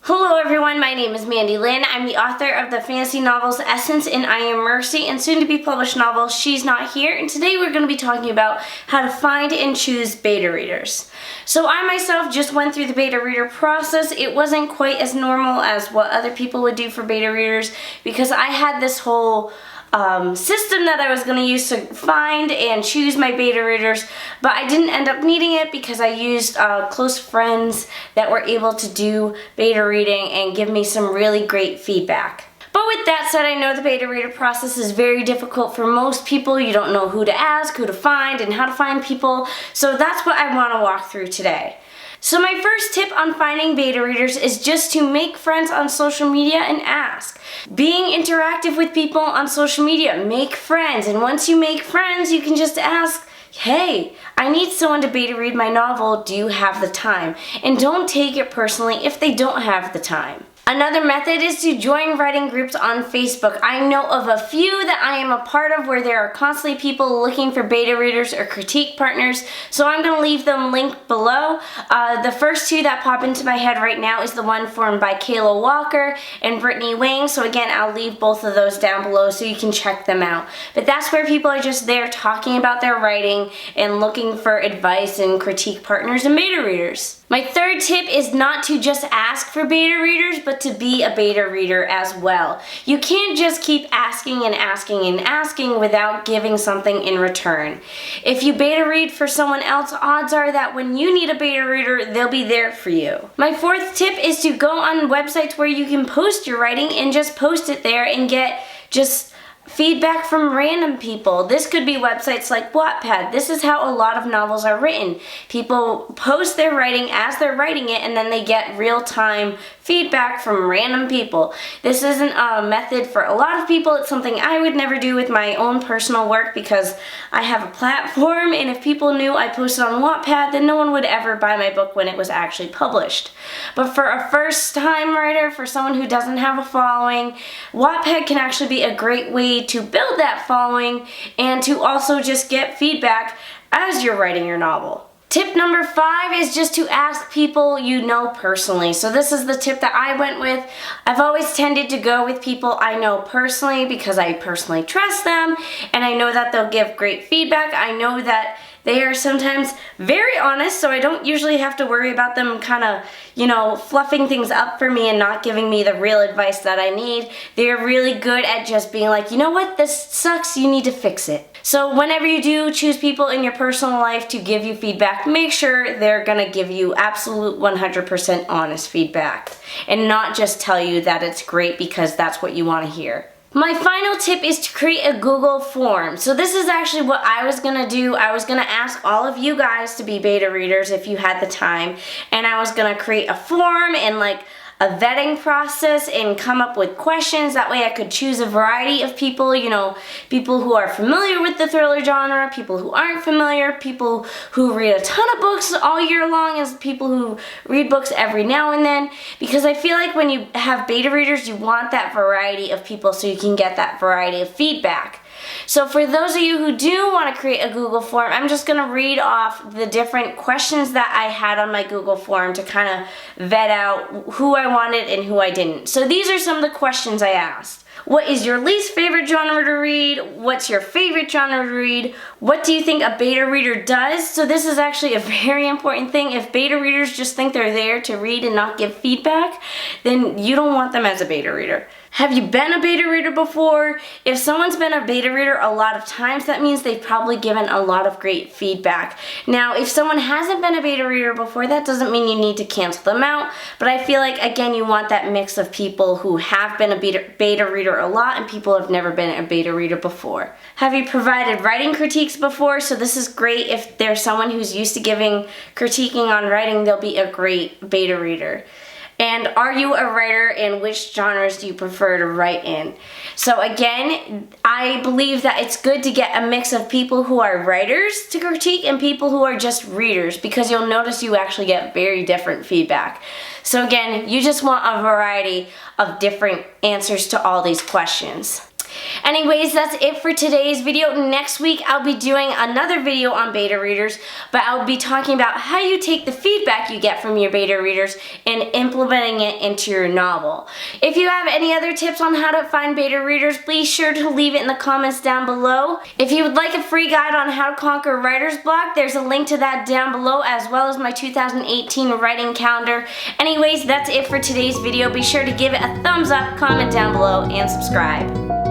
Hello everyone, my name is mandilynn. I'm the author of the fantasy novels Essence and I Am Mercy and soon to be published novel She's Not Here, and today we're going to be talking about how to find and choose beta readers. So I myself just went through the beta reader process. It wasn't quite as normal as what other people would do for beta readers because I had this whole system that I was going to use to find and choose my beta readers, but I didn't end up needing it because I used close friends that were able to do beta reading and give me some really great feedback. But with that said, I know the beta reader process is very difficult for most people. You don't know who to ask, who to find, and how to find people, so that's what I want to walk through today. So my first tip on finding beta readers is just to make friends on social media and ask. Being interactive with people on social media, make friends, and once you make friends, you can just ask, hey, I need someone to beta read my novel, do you have the time? And don't take it personally if they don't have the time. Another method is to join writing groups on Facebook. I know of a few that I am a part of where there are constantly people looking for beta readers or critique partners, so I'm going to leave them linked below. The first two that pop into my head right now is the one formed by Kayla Walker and Brittany Wang, so again, I'll leave both of those down below so you can check them out. But that's where people are just there talking about their writing and looking for advice and critique partners and beta readers. My third tip is not to just ask for beta readers, but to be a beta reader as well. You can't just keep asking and asking and asking without giving something in return. If you beta read for someone else, odds are that when you need a beta reader, they'll be there for you. My fourth tip is to go on websites where you can post your writing and just post it there and get just feedback from random people. This could be websites like Wattpad. This is how a lot of novels are written. People post their writing as they're writing it and then they get real-time feedback from random people. This isn't a method for a lot of people. It's something I would never do with my own personal work because I have a platform, and if people knew I posted on Wattpad, then no one would ever buy my book when it was actually published. But for a first-time writer, for someone who doesn't have a following, Wattpad can actually be a great way to build that following and to also just get feedback as you're writing your novel. Tip number 5 is just to ask people you know personally. So this is the tip that I went with. I've always tended to go with people I know personally because I personally trust them and I know that they'll give great feedback. I know that they are sometimes very honest, so I don't usually have to worry about them kind of, fluffing things up for me and not giving me the real advice that I need. They're really good at just being like, you know what, this sucks, you need to fix it. So whenever you do choose people in your personal life to give you feedback, make sure they're gonna give you absolute 100% honest feedback and not just tell you that it's great because that's what you wanna hear. My final tip is to create a Google form. So this is actually what I was gonna do. I was gonna ask all of you guys to be beta readers if you had the time, and I was gonna create a form and like a vetting process and come up with questions. That way I could choose a variety of people, people who are familiar with the thriller genre, people who aren't familiar, people who read a ton of books all year long, as people who read books every now and then, because I feel like when you have beta readers, you want that variety of people so you can get that variety of feedback. So for those of you who do want to create a Google form, I'm just going to read off the different questions that I had on my Google form to kind of vet out who I wanted and who I didn't. So these are some of the questions I asked. What is your least favorite genre to read? What's your favorite genre to read? What do you think a beta reader does? So this is actually a very important thing. If beta readers just think they're there to read and not give feedback, then you don't want them as a beta reader. Have you been a beta reader before? If someone's been a beta reader a lot of times, that means they've probably given a lot of great feedback. Now, if someone hasn't been a beta reader before, that doesn't mean you need to cancel them out, but I feel like, again, you want that mix of people who have been a beta reader a lot and people who have never been a beta reader before. Have you provided writing critiques before? So this is great if there's someone who's used to giving critiquing on writing, they'll be a great beta reader. And are you a writer, and which genres do you prefer to write in? So again, I believe that it's good to get a mix of people who are writers to critique and people who are just readers, because you'll notice you actually get very different feedback. So again, you just want a variety of different answers to all these questions. Anyways, that's it for today's video. Next week, I'll be doing another video on beta readers, but I'll be talking about how you take the feedback you get from your beta readers and implementing it into your novel. If you have any other tips on how to find beta readers, please sure to leave it in the comments down below. If you would like a free guide on how to conquer writer's block, there's a link to that down below, as well as my 2018 writing calendar. Anyways, that's it for today's video. Be sure to give it a thumbs up, comment down below, and subscribe.